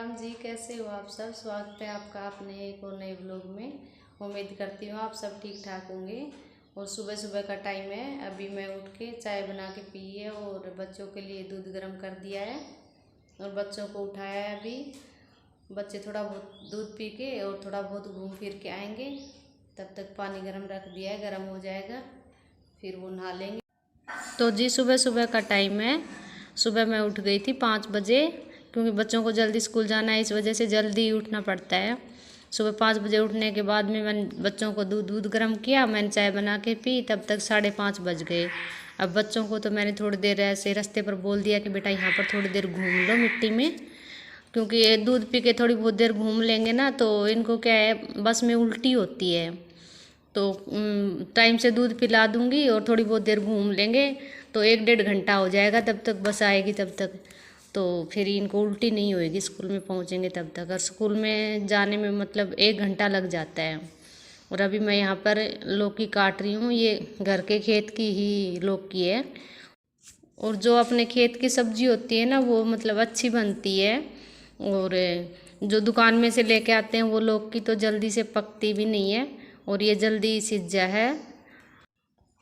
राम जी, कैसे हो आप सब। स्वागत है आपका अपने एक और नए ब्लॉग में। उम्मीद करती हूँ आप सब ठीक ठाक होंगे। और सुबह सुबह का टाइम है, अभी मैं उठ के चाय बना के पी है और बच्चों के लिए दूध गर्म कर दिया है और बच्चों को उठाया है। अभी बच्चे थोड़ा बहुत दूध पी के और थोड़ा बहुत घूम फिर के आएंगे, तब तक पानी गर्म रख दिया है, गर्म हो जाएगा फिर वो नहा लेंगे। तो जी सुबह सुबह का टाइम है। सुबह मैं उठ गई थी 5 बजे, क्योंकि बच्चों को जल्दी स्कूल जाना है, इस वजह से जल्दी उठना पड़ता है। सुबह 5 बजे उठने के बाद में मैंने बच्चों को दूध गर्म किया, मैंने चाय बना के पी, तब तक 5:30 बज गए। अब बच्चों को तो मैंने थोड़ी देर ऐसे रास्ते पर बोल दिया कि बेटा यहाँ पर थोड़ी देर घूम लो मिट्टी में, क्योंकि ये दूध पी के थोड़ी बहुत देर घूम लेंगे ना तो इनको क्या है, बस में उल्टी होती है। तो टाइम से दूध पिला दूंगी और थोड़ी बहुत देर घूम लेंगे तो 1-1.5 घंटा हो जाएगा, तब तक बस आएगी तब तक। तो फिर इनको उल्टी नहीं होएगी, स्कूल में पहुंचेंगे तब तक। और स्कूल में जाने में मतलब 1 घंटा लग जाता है। और अभी मैं यहाँ पर लौकी काट रही हूँ, ये घर के खेत की ही लौकी है। और जो अपने खेत की सब्जी होती है ना वो मतलब अच्छी बनती है। और जो दुकान में से लेके आते हैं वो लौकी तो जल्दी से पकती भी नहीं है, और ये जल्दी सिज जा है।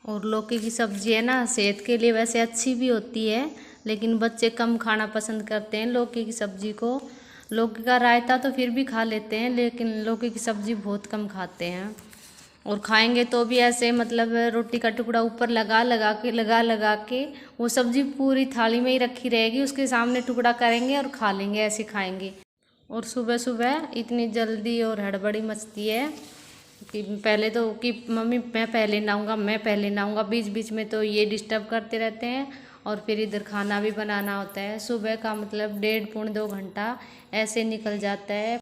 और लौकी की सब्जी है ना सेहत के लिए वैसे अच्छी भी होती है, लेकिन बच्चे कम खाना पसंद करते हैं लौकी की सब्जी को। लौकी का रायता तो फिर भी खा लेते हैं, लेकिन लौकी की सब्जी बहुत कम खाते हैं। और खाएंगे तो भी ऐसे मतलब रोटी का टुकड़ा ऊपर लगा लगा के वो सब्जी पूरी थाली में ही रखी रहेगी, उसके सामने टुकड़ा करेंगे और खा लेंगे, ऐसे खाएंगे। और सुबह सुबह इतनी जल्दी और हड़बड़ी मचती है कि पहले तो कि मम्मी मैं पहले नहाऊंगा, मैं पहले नहाऊंगा, बीच बीच में तो ये डिस्टर्ब करते रहते हैं। और फिर इधर खाना भी बनाना होता है। सुबह का मतलब 1.5-2 घंटा ऐसे निकल जाता है,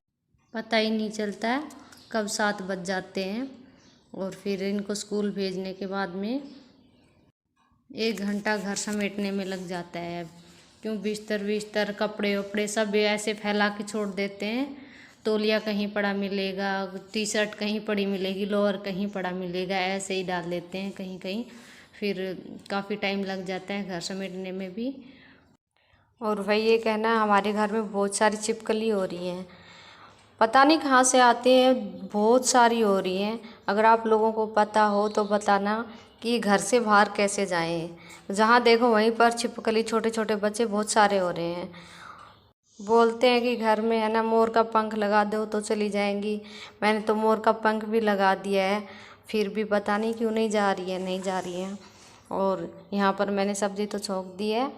पता ही नहीं चलता है कब 7 बज जाते हैं। और फिर इनको स्कूल भेजने के बाद में 1 घंटा घर समेटने में लग जाता है, क्यों बिस्तर कपड़े वपड़े सब ऐसे फैला के छोड़ देते हैं। तौलिया कहीं पड़ा मिलेगा, टी शर्ट कहीं पड़ी मिलेगी, लोअर कहीं पड़ा मिलेगा, ऐसे ही डाल देते हैं कहीं कहीं। फिर काफ़ी टाइम लग जाता है घर समेटने में भी। और वही ये कहना, हमारे घर में बहुत सारी छिपकली हो रही हैं, पता नहीं कहाँ से आती हैं, बहुत सारी हो रही हैं। अगर आप लोगों को पता हो तो बताना कि घर से बाहर कैसे जाएं। जहाँ देखो वहीं पर छिपकली, छोटे छोटे बच्चे बहुत सारे हो रहे हैं। बोलते हैं कि घर में है ना मोर का पंख लगा दो तो चली जाएंगी। मैंने तो मोर का पंख भी लगा दिया है, फिर भी पता नहीं क्यों नहीं जा रही है, नहीं जा रही है। और यहाँ पर मैंने सब्ज़ी तो छोंक दी है,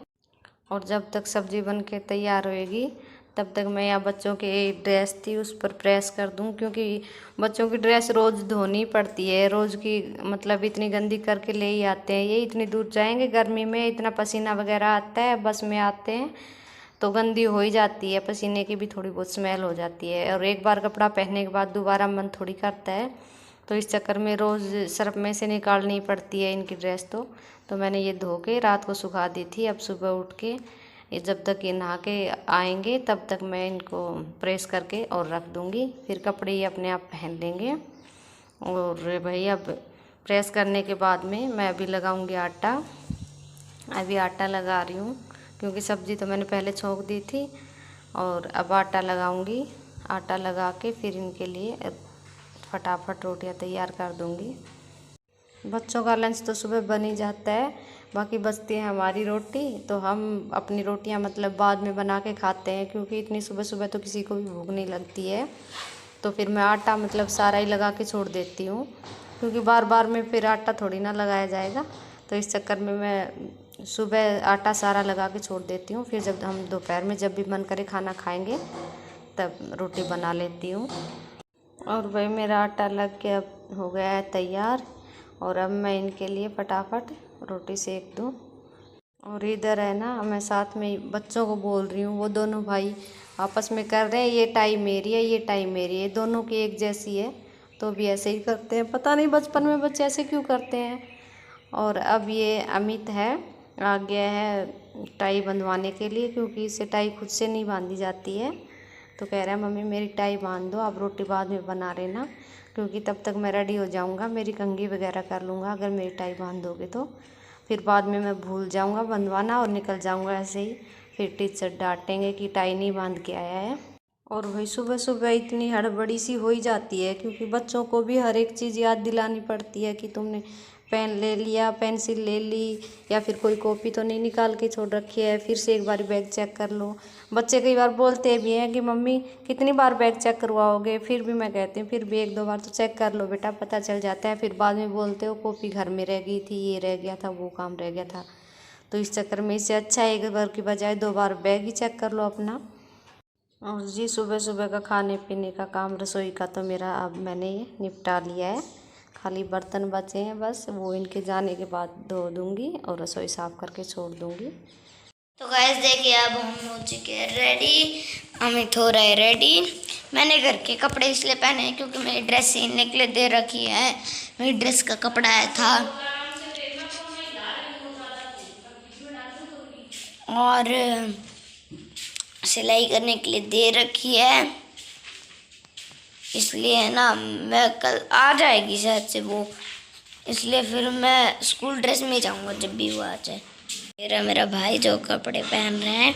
और जब तक सब्ज़ी बन के तैयार होएगी तब तक मैं यहाँ बच्चों की ड्रेस थी उस पर प्रेस कर दूँ, क्योंकि बच्चों की ड्रेस रोज़ धोनी पड़ती है। रोज़ की मतलब इतनी गंदी करके ले ही आते हैं, ये इतनी दूर जाएंगे गर्मी में, इतना पसीना वगैरह आता है, बस में आते हैं तो गंदी हो ही जाती है, पसीने की भी थोड़ी बहुत स्मेल हो जाती है। और एक बार कपड़ा पहनने के बाद दोबारा मन थोड़ी करता है, तो इस चक्कर में रोज़ सर्फ में से निकालनी पड़ती है इनकी ड्रेस। तो मैंने ये धो के रात को सुखा दी थी। अब सुबह उठ के ये जब तक ये नहा के आएंगे तब तक मैं इनको प्रेस करके और रख दूँगी, फिर कपड़े ये अपने आप पहन लेंगे। और भाई अब प्रेस करने के बाद में मैं अभी लगाऊंगी आटा। अभी आटा लगा रही हूँ, क्योंकि सब्ज़ी तो मैंने पहले छोंक दी थी, और अब आटा लगाऊंगी। आटा लगा के फिर इनके लिए फटाफट रोटियां तैयार कर दूंगी। बच्चों का लंच तो सुबह बन ही जाता है, बाकी बचती है हमारी रोटी, तो हम अपनी रोटियां मतलब बाद में बना के खाते हैं, क्योंकि इतनी सुबह सुबह तो किसी को भी भूख नहीं लगती है। तो फिर मैं आटा मतलब सारा ही लगा के छोड़ देती हूँ, क्योंकि बार बार में फिर आटा थोड़ी ना लगाया जाएगा। तो इस चक्कर में मैं सुबह आटा सारा लगा के छोड़ देती हूँ, फिर जब हम दोपहर में जब भी मन करे खाना खाएंगे तब रोटी बना लेती हूँ। और वही मेरा आटा लग के अब हो गया है तैयार, और अब मैं इनके लिए फटाफट रोटी सेक दूँ। और इधर है ना मैं साथ में बच्चों को बोल रही हूँ, वो दोनों भाई आपस में कर रहे हैं, ये टाई मेरी है, ये टाई मेरी है, दोनों की एक जैसी है, तो भी ऐसे ही करते हैं। पता नहीं बचपन में बच्चे ऐसे क्यों करते हैं। और अब ये अमित है, आ गया है टाई बंधवाने के लिए, क्योंकि इससे टाई खुद से नहीं बांधी जाती है। तो कह रहा है मम्मी मेरी टाई बांध दो, आप रोटी बाद में बना लेना, क्योंकि तब तक मैं रेडी हो जाऊंगा, मेरी कंघी वगैरह कर लूँगा अगर मेरी टाई बांध दोगे तो। फिर बाद में मैं भूल जाऊंगा बंधवाना और निकल जाऊंगा ऐसे ही, फिर टीचर डांटेंगे कि टाई नहीं बांध के आया है। और वही सुबह सुबह इतनी हड़बड़ी सी हो ही जाती है, क्योंकि बच्चों को भी हर एक चीज़ याद दिलानी पड़ती है कि तुमने पेन ले लिया, पेंसिल ले ली, या फिर कोई कॉपी तो नहीं निकाल के छोड़ रखी है, फिर से एक बार बैग चेक कर लो। बच्चे कई बार बोलते भी हैं कि मम्मी कितनी बार बैग चेक करवाओगे, फिर भी मैं कहती हूँ फिर भी एक दो बार तो चेक कर लो बेटा, पता चल जाता है। फिर बाद में बोलते हो कॉपी घर में रह गई थी, ये रह गया था, वो काम रह गया था। तो इस चक्कर में इससे अच्छा है एक बार की बजाय 2 बार बैग ही चेक कर लो अपना। और जी सुबह सुबह का खाने पीने का काम, रसोई का तो मेरा अब मैंने ये निपटा लिया है। खाली बर्तन बचे हैं बस, वो इनके जाने के बाद धो दूँगी और रसोई साफ़ करके छोड़ दूँगी। तो गाइस देखिए अब हम हो चुके हैं रेडी, अमित हो रहे रेडी। मैंने घर के कपड़े इसलिए पहने हैं क्योंकि मेरी ड्रेस सीने के लिए दे रखी है। मेरी ड्रेस का कपड़ा आया था और सिलाई करने के लिए दे रखी है, इसलिए है ना मैं कल आ जाएगी शायद से वो, इसलिए फिर मैं स्कूल ड्रेस में जाऊंगा जब भी वो आ जाए। मेरा भाई जो कपड़े पहन रहे हैं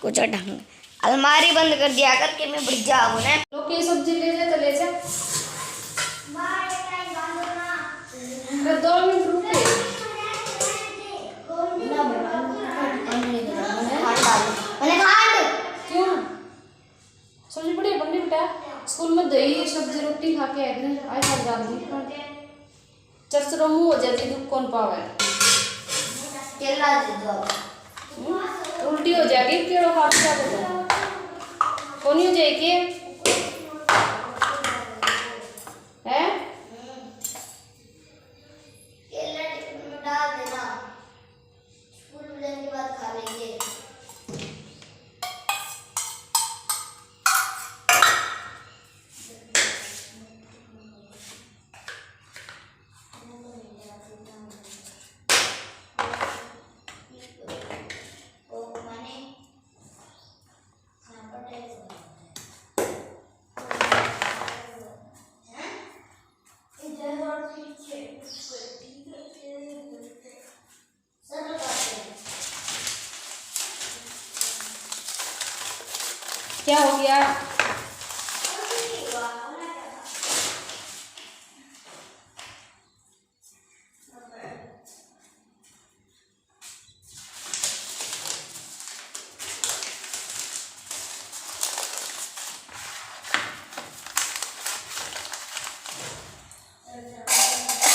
कुछ ढंग, अलमारी बंद कर दिया करके मैं बढ़ जाऊँ ना। लोग ये सब्जी ले जा तो ले जा, 2 मिनट रुके। क्यों सब्जी बढ़िया बन रही बेटा, स्कूल में दही सब्जी रोटी खा के आए खा डाल दी चरचरो मुँह हो जाती, दुख कौन पावे, उल्टी हो जाएगी, केड़ो खा के कौन हो जाएगी है। डाल देना, स्कूल में जाने के बाद खा लेंगे। क्या हो गया?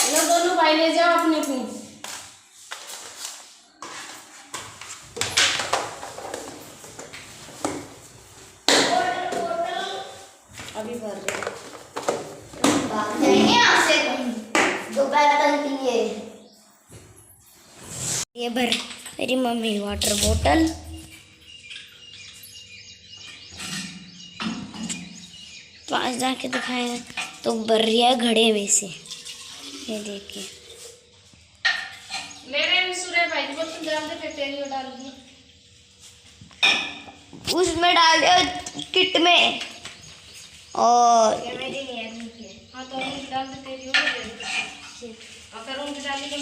लो दोनों भाई ले जाओ अपनी अपनी। अभी भर रहे भाग जाएंगे यहाँ से दोपहर तक के लिए। ये भर मेरी मम्मी वाटर बोतल, पास जाके दिखाया तो भर रही है घड़े में से, ये देखिए। ले रहे हैं सूर्य भाई की बोतल डाल दे, तेरी और डाल दी उसमें डाल दिया किट में, और ये मेरी नहीं है। हाँ तो डाल दे तेरी और दे दे, अगर उनकी डाली तो